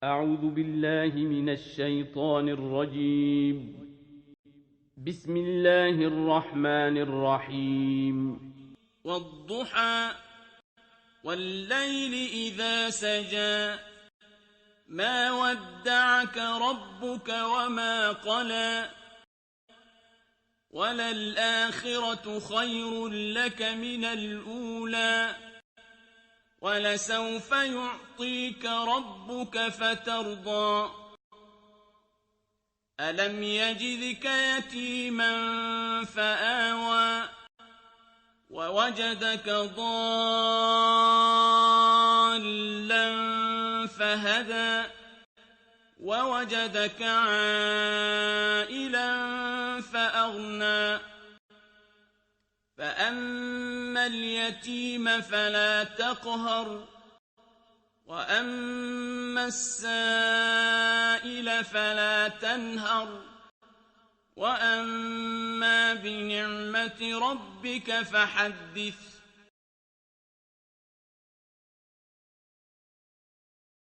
أعوذ بالله من الشيطان الرجيم. بسم الله الرحمن الرحيم. والضحى والليل إذا سجى ما ودعك ربك وما قلى وللآخرة خير لك من الأولى ولسوف يعطيك ربك فترضى ألم يجدك يتيما فآوى ووجدك ضالا فهدى ووجدك عائلا فأغنى فأما اليتيم فلا تقهر وأما السائل فلا تنهر وأما بنعمة ربك فحدث